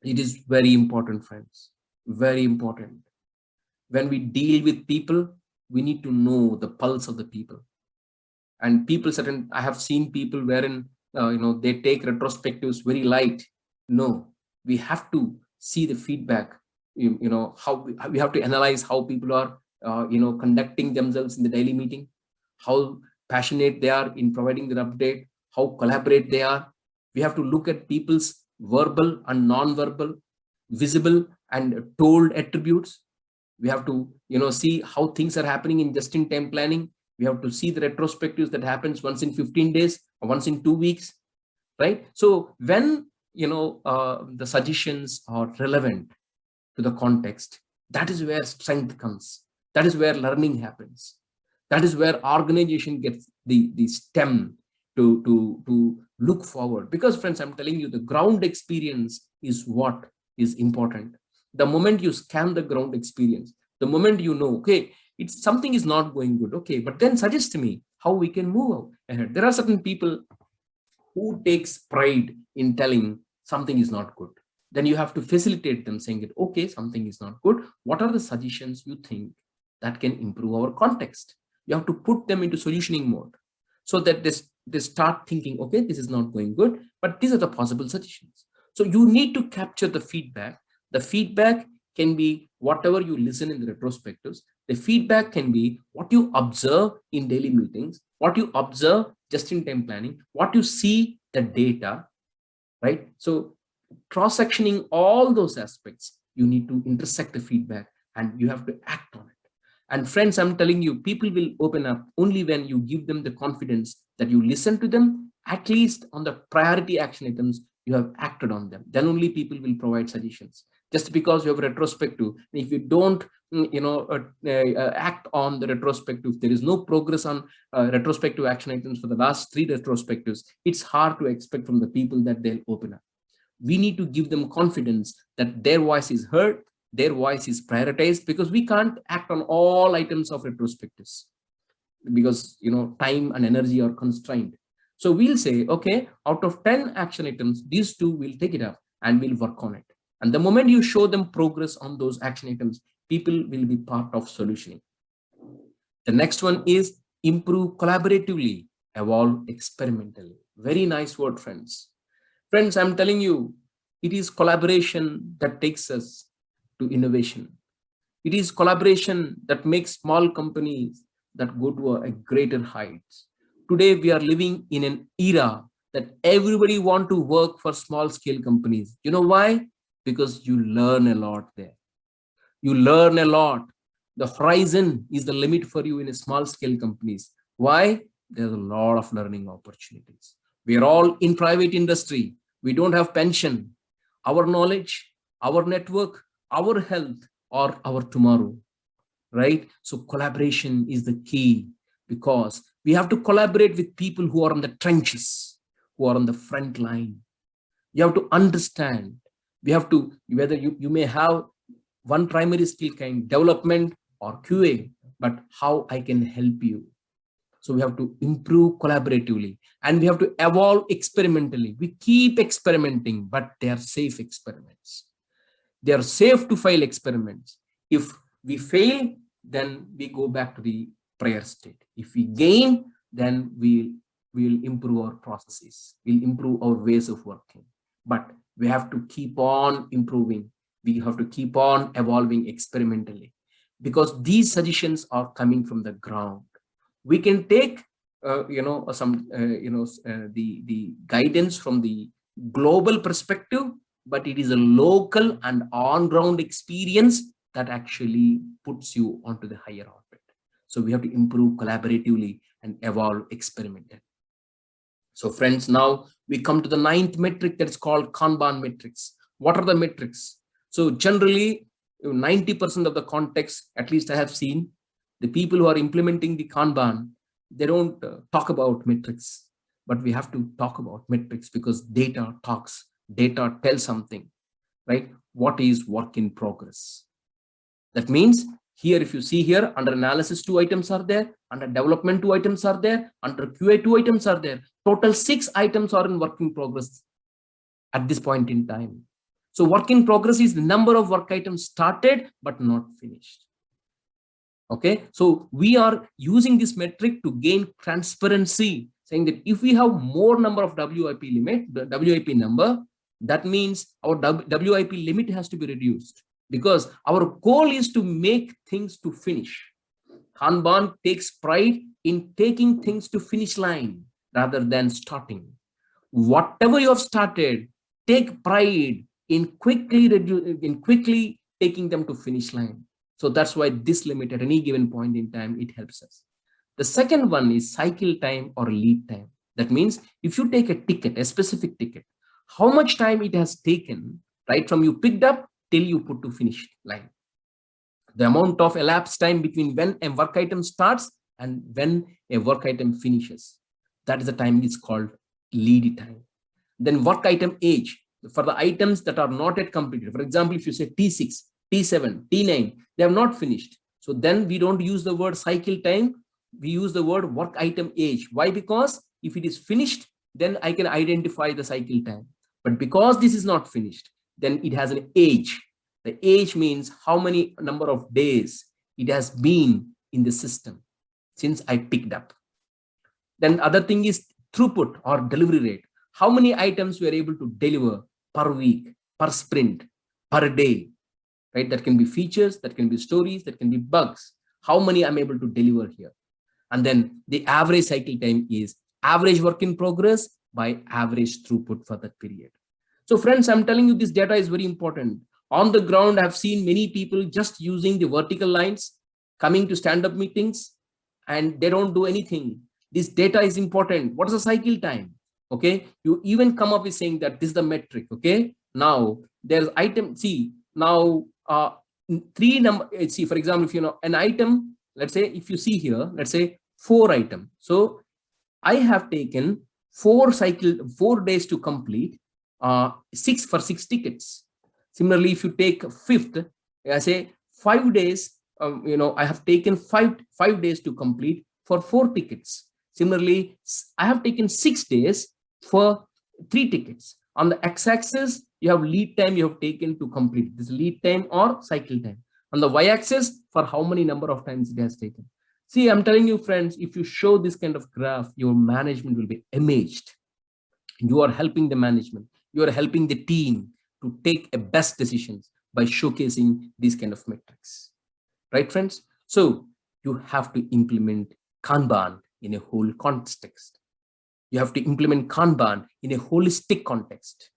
A: It is very important, friends, very important. When we deal with people, we need to know the pulse of the people. And people certain, I have seen people wherein they take retrospectives very light. No, we have to see the feedback. How we have to analyze how people are conducting themselves in the daily meeting, how passionate they are in providing their update, how collaborate they are. We have to look at people's verbal and non-verbal, visible and told attributes. We have to see how things are happening in just-in-time planning. We have to see the retrospectives that happens once in 15 days or once in 2 weeks, right? So when the suggestions are relevant to the context, that is where strength comes. That is where learning happens. That is where organization gets the stem to look forward. Because friends, I'm telling you, the ground experience is what is important. The moment you scan the ground experience, the moment okay, it's something is not going good, okay, but then suggest to me how we can move ahead. There are certain people who takes pride in telling something is not good. Then you have to facilitate them saying that, okay, something is not good. What are the suggestions you think that can improve our context? You have to put them into solutioning mode so that they start thinking, okay, this is not going good, but these are the possible suggestions. So you need to capture the feedback. The feedback can be whatever you listen in the retrospectives. The feedback can be what you observe in daily meetings, what you observe just-in-time planning, what you see the data, right? So cross-sectioning all those aspects, you need to intersect the feedback and you have to act on it. And friends, I'm telling you, people will open up only when you give them the confidence that you listen to them, at least on the priority action items, you have acted on them. Then only people will provide suggestions. Just because you have retrospective, if you don't act on the retrospective, there is no progress on retrospective action items for the last 3 retrospectives, it's hard to expect from the people that they'll open up. We need to give them confidence that their voice is heard, their voice is prioritized, because we can't act on all items of retrospectives because time and energy are constrained. So we'll say, okay, out of 10 action items, these 2 will take it up and we'll work on it. And the moment you show them progress on those action items, people will be part of solutioning. The next one is improve collaboratively, evolve experimentally. Very nice word, friends. Friends, I'm telling you, it is collaboration that takes us to innovation. It is collaboration that makes small companies that go to a greater heights. Today, we are living in an era that everybody want to work for small scale companies. You know why? Because you learn a lot there. You learn a lot. The horizon is the limit for you in a small scale companies. Why? There's a lot of learning opportunities. We are all in private industry. We don't have pension. Our knowledge, our network, our health, or our tomorrow, right? So collaboration is the key, because we have to collaborate with people who are on the trenches, who are on the front line. You have to understand. We have to, whether you may have one primary skill kind, development or QA, but how I can help you. So we have to improve collaboratively and we have to evolve experimentally. We keep experimenting, but they are safe experiments. They are safe to fail experiments. If we fail, then we go back to the prior state. If we gain, then we'll improve our processes. We'll improve our ways of working. But we have to keep on improving. We have to keep on evolving experimentally, because these suggestions are coming from the ground. We can take the guidance from the global perspective, but it is a local and on-ground experience that actually puts you onto the higher orbit. So we have to improve collaboratively and evolve experimentally. So friends, now we come to the 9th metric, that is called Kanban Matrix. What are the metrics? So generally 90% of the context, at least I have seen, the people who are implementing the Kanban, they don't talk about metrics, but we have to talk about metrics because data talks, data tells something, right? What is work in progress? That means here, if you see here, under analysis 2 items are there, under development 2 items are there, under QA 2 items are there. Total 6 items are in work in progress at this point in time. So work in progress is the number of work items started but not finished. Okay, so we are using this metric to gain transparency, saying that if we have more number of WIP limit, the WIP number, that means our WIP limit has to be reduced, because our goal is to make things to finish. Kanban takes pride in taking things to finish line rather than starting. Whatever you have started, take pride in quickly taking them to finish line. So that's why this limit at any given point in time, it helps us. The second one is cycle time or lead time. That means if you take a ticket, a specific ticket, how much time it has taken, right, from you picked up till you put to finish line. The amount of elapsed time between when a work item starts and when a work item finishes. That is the time is called lead time. Then work item age, for the items that are not yet completed. For example, if you say T6, T7, T9, they have not finished. So then we don't use the word cycle time. We use the word work item age. Why? Because if it is finished, then I can identify the cycle time. But because this is not finished, then it has an age. The age means how many number of days it has been in the system since I picked up. Then other thing is throughput or delivery rate. How many items we are able to deliver per week, per sprint, per day, right? That can be features, that can be stories, that can be bugs. How many I'm able to deliver here? And then the average cycle time is average work in progress by average throughput for that period. So friends, I'm telling you, this data is very important. On the ground, I've seen many people just using the vertical lines, coming to stand-up meetings, and they don't do anything. This data is important. What is the cycle time? Okay, you even come up with saying that this is the metric. Okay, now there's item. See, now three number. See, for example, if you know an item, let's say if you see here, let's say 4 items. So I have taken 4 days to complete 6 for 6 tickets. Similarly, if you take 5th, I say 5 days. I have taken 5 days to complete for 4 tickets. Similarly, I have taken 6 days for 3 tickets. On the x-axis, you have lead time you have taken to complete. This lead time or cycle time. On the y-axis, for how many number of times it has taken. See, I'm telling you, friends, if you show this kind of graph, your management will be amazed. You are helping the management. You are helping the team to take a best decisions by showcasing these kind of metrics. Right, friends? So you have to implement Kanban in a whole context. You have to implement Kanban in a holistic context.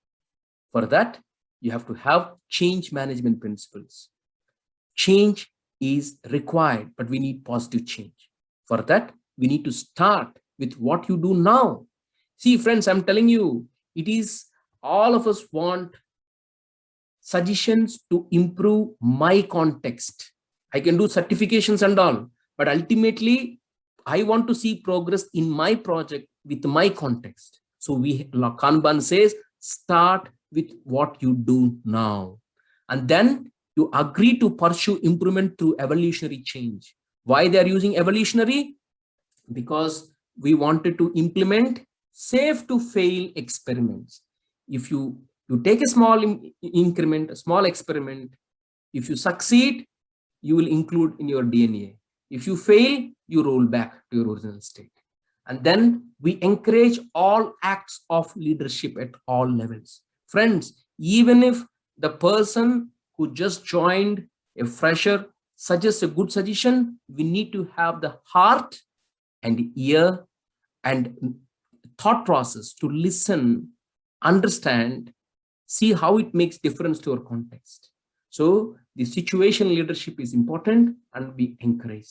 A: For that, you have to have change management principles. Change is required, but we need positive change. For that, we need to start with what you do now. See, friends, I'm telling you, it is all of us want suggestions to improve my context. I can do certifications and all, but ultimately, I want to see progress in my project with my context. So Kanban says, start with what you do now. And then you agree to pursue improvement through evolutionary change. Why they are using evolutionary? Because we wanted to implement safe to fail experiments. If you take a small increment, a small experiment, if you succeed, you will include in your DNA. If you fail, you roll back to your original state. And then we encourage all acts of leadership at all levels. Friends, even if the person who just joined, a fresher, suggests a good suggestion, we need to have the heart and ear and thought process to listen, understand, see how it makes difference to our context. So the situation leadership is important and we encourage.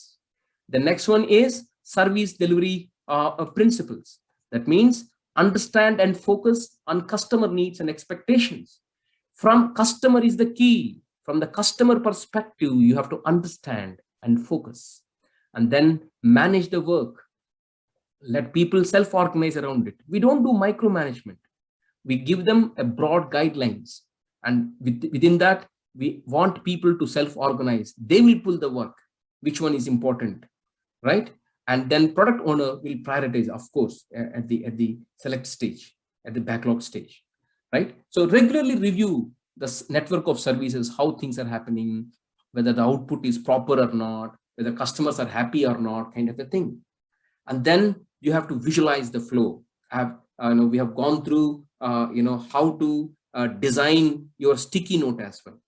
A: The next one is service delivery principles. That means understand and focus on customer needs and expectations. From customer is the key. From the customer perspective, you have to understand and focus, and then manage the work. Let people self-organize around it. We don't do micromanagement. We give them a broad guidelines, and within that, we want people to self-organize. They will pull the work, which one is important, right? And then product owner will prioritize, of course, at the select stage, at the backlog stage, right? So regularly review the network of services, how things are happening, whether the output is proper or not, whether customers are happy or not, kind of a thing. And then you have to visualize the flow. We have gone through how to design your sticky note as well.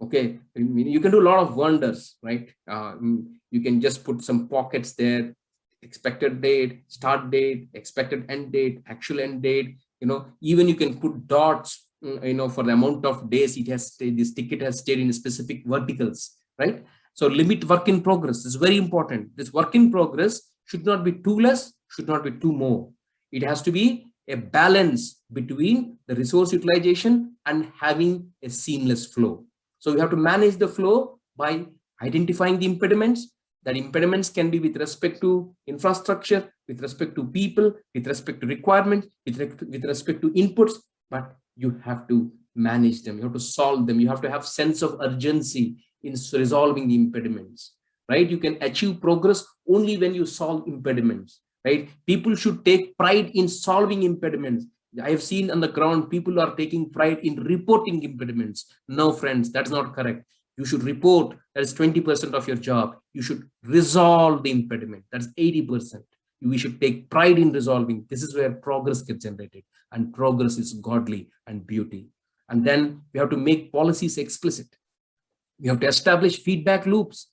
A: Okay, I mean, you can do a lot of wonders, right? You can just put some pockets there: expected date, start date, expected end date, actual end date. Even you can put dots, for the amount of days it has stayed, this ticket has stayed in specific verticals, right? So limit work in progress is very important. This work in progress should not be too less, should not be too more. It has to be a balance between the resource utilization and having a seamless flow. So we have to manage the flow by identifying the impediments. That impediments can be with respect to infrastructure, with respect to people, with respect to requirements, with respect to inputs, but you have to manage them. You have to solve them. You have to have sense of urgency in resolving the impediments, right? You can achieve progress only when you solve impediments, right? People should take pride in solving impediments. I have seen on the ground, people are taking pride in reporting impediments. No, friends, that's not correct. You should report. That is 20% of your job. You should resolve the impediment. That's 80%. We should take pride in resolving. This is where progress gets generated, and progress is godly and beauty. And then we have to make policies explicit. We have to establish feedback loops,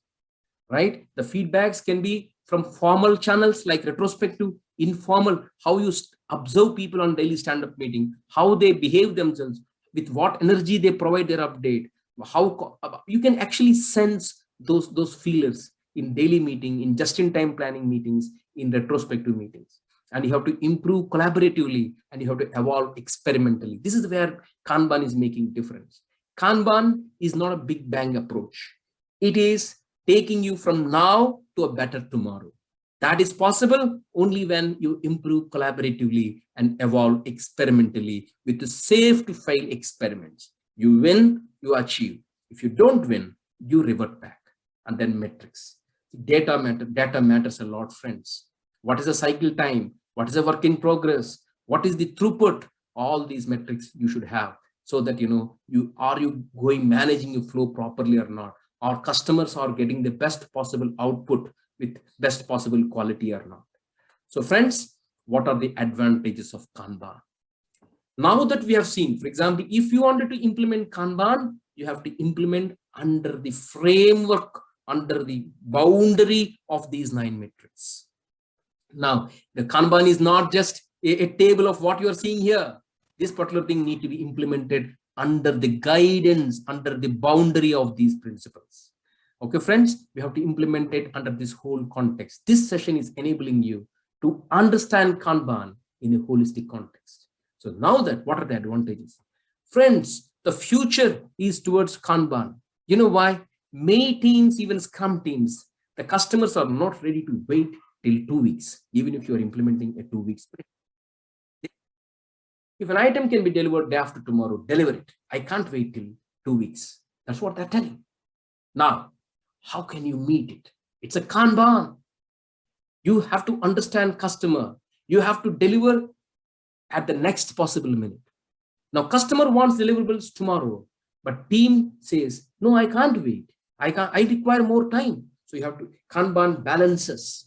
A: right? The feedbacks can be from formal channels like retrospective, informal, how you observe people on daily stand-up meeting, how they behave themselves, with what energy they provide their update, how you can actually sense those feelers in daily meeting, in just-in-time planning meetings, in retrospective meetings. And you have to improve collaboratively, and you have to evolve experimentally. This is where Kanban is making difference. Kanban is not a big bang approach. It is taking you from now to a better tomorrow. That is possible only when you improve collaboratively and evolve experimentally with the safe to fail experiments. You win, you achieve. If you don't win, you revert back. And then metrics. Data matters a lot, friends. What is the cycle time? What is the work in progress? What is the throughput? All these metrics you should have, so that are you managing your flow properly or not? Our customers are getting the best possible output with best possible quality or not? So friends, what are the advantages of Kanban? Now that we have seen, for example, if you wanted to implement Kanban, you have to implement under the framework, under the boundary of these 9 metrics. Now, the Kanban is not just a table of what you are seeing here. This particular thing needs to be implemented under the guidance, under the boundary of these principles. Okay, friends, we have to implement it under this whole context. This session is enabling you to understand Kanban in a holistic context. So now that, what are the advantages? Friends, the future is towards Kanban. You know why? Many teams, even Scrum teams, the customers are not ready to wait till 2 weeks, even if you are implementing a 2-week sprint. If an item can be delivered day after tomorrow, deliver it. I can't wait till 2 weeks. That's what they're telling. Now, how can you meet it? It's a Kanban. You have to understand customer. You have to deliver at the next possible minute. Now, customer wants deliverables tomorrow, but team says, no, I can't wait. I require more time. So you have to, Kanban balances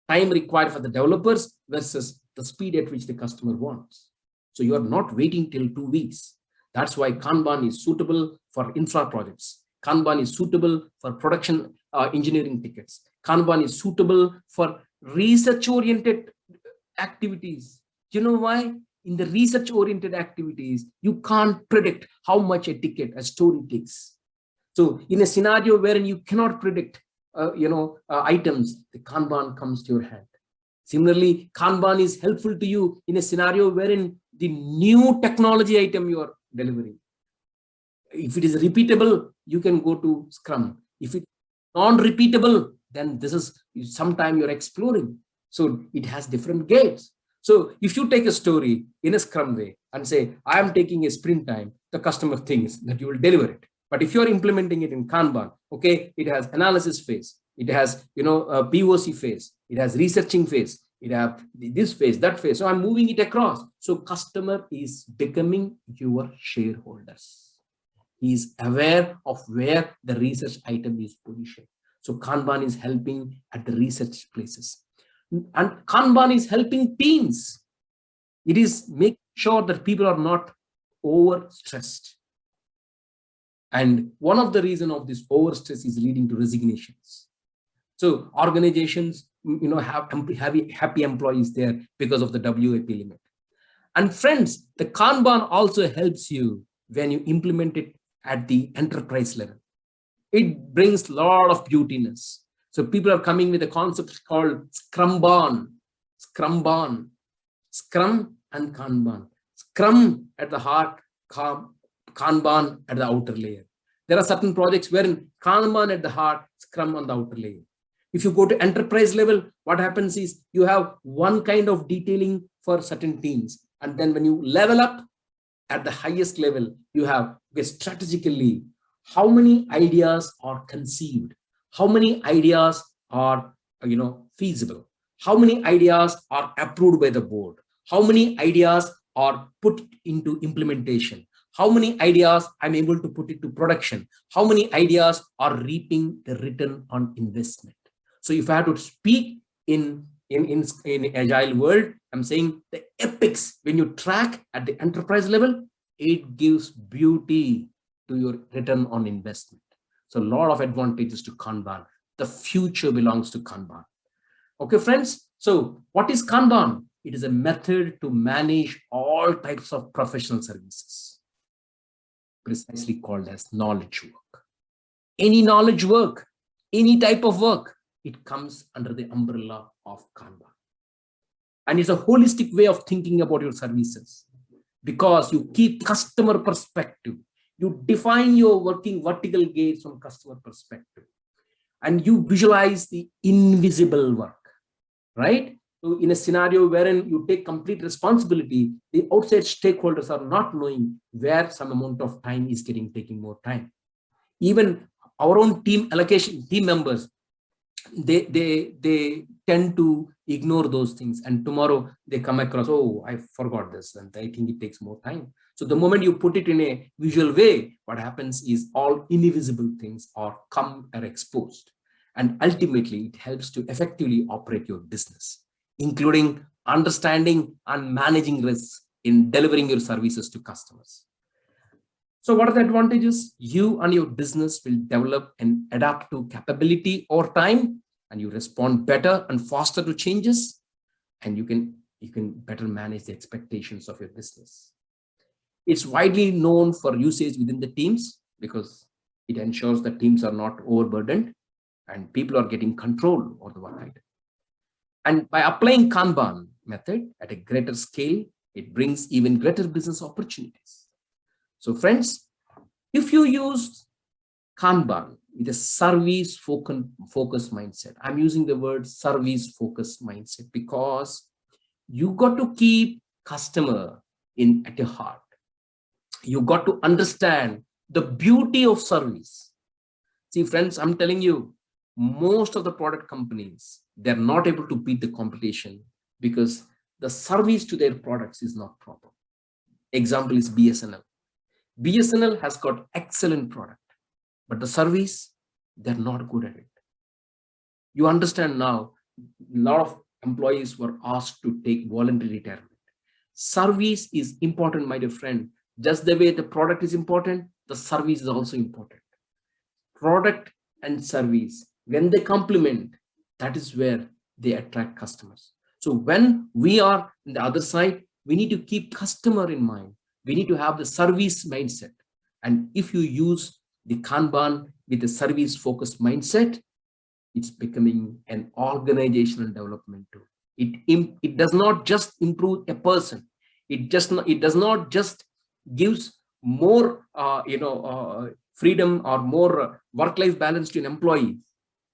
A: time required for the developers versus the speed at which the customer wants. So you are not waiting till 2 weeks. That's why Kanban is suitable for infra projects. Kanban is suitable for production engineering tickets. Kanban is suitable for research-oriented activities. You know why? In the research-oriented activities, you can't predict how much a ticket, a story takes. So in a scenario wherein you cannot predict, items, the Kanban comes to your hand. Similarly, Kanban is helpful to you in a scenario wherein the new technology item you are delivering. If it is repeatable, you can go to Scrum. If it's non-repeatable, then this is sometime you're exploring. So it has different gates. So if you take a story in a Scrum way and say, I am taking a sprint time, the customer thinks that you will deliver it. But if you're implementing it in Kanban, okay, it has analysis phase, it has, a POC phase, it has researching phase, it has this phase, that phase. So I'm moving it across. So customer is becoming your shareholders. He is aware of where the research item is positioned. So Kanban is helping at the research places. And Kanban is helping teams. It is making sure that people are not overstressed. And one of the reasons of this overstress is leading to resignations. So organizations, have happy employees there because of the WAP limit. And friends, the Kanban also helps you when you implement it at the enterprise level. It brings a lot of beautiness. So people are coming with a concept called Scrumban, Scrum and Kanban. Scrum at the heart, Kanban at the outer layer. There are certain projects wherein Kanban at the heart, Scrum on the outer layer. If you go to enterprise level, what happens is you have one kind of detailing for certain teams. And then when you level up at the highest level, you have strategically how many ideas are conceived, how many ideas are feasible, how many ideas are approved by the board, how many ideas are put into implementation, how many ideas I'm able to put it to production, how many ideas are reaping the return on investment. So if I have to speak in agile world, I'm saying the epics, when you track at the enterprise level, it gives beauty to your return on investment. So a lot of advantages to Kanban. The future belongs to Kanban. Okay, friends. So what is Kanban? It is a method to manage all types of professional services, precisely called as knowledge work. Any knowledge work, any type of work, it comes under the umbrella of Kanban. And it's a holistic way of thinking about your services, because you keep customer perspective. You define your working vertical gates from customer perspective, and you visualize the invisible work, right? So in a scenario wherein you take complete responsibility, the outside stakeholders are not knowing where some amount of time is taking more time. Even our own team members, they tend to ignore those things, and tomorrow they come across, oh, I forgot this, and I think it takes more time. So the moment you put it in a visual way, what happens is all invisible things are exposed, and ultimately it helps to effectively operate your business, including understanding and managing risks in delivering your services to customers. So what are the advantages? You and your business will develop and adapt to capability over time, and you respond better and faster to changes, and you can better manage the expectations of your business. It's widely known for usage within the teams because it ensures that teams are not overburdened and people are getting control over the work item. And by applying Kanban method at a greater scale, it brings even greater business opportunities. So friends, if you use Kanban with a service focused mindset, I'm using the word service focused mindset because you got to keep customer at your heart. You got to understand the beauty of service. See, friends, I'm telling you, most of the product companies, they're not able to beat the competition because the service to their products is not proper. Example is BSNL. BSNL has got excellent product, but the service, they're not good at it. You understand now, a lot of employees were asked to take voluntary retirement. Service is important, my dear friend. Just the way the product is important, the service is also important. Product and service, when they complement, that is where they attract customers. So when we are on the other side, we need to keep customer in mind. We need to have the service mindset. And if you use the Kanban with a service focused mindset, it's becoming an organizational development tool. It does not just improve a person. It does not just gives more freedom or more work-life balance to an employee.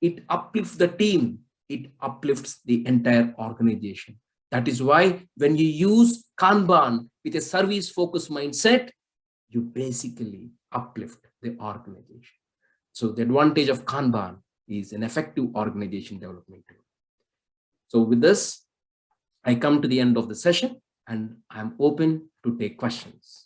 A: It uplifts the team. It uplifts the entire organization. That is why when you use Kanban with a service-focused mindset, you basically uplift the organization. So the advantage of Kanban is an effective organization development tool. So with this, I come to the end of the session and I'm open to take questions.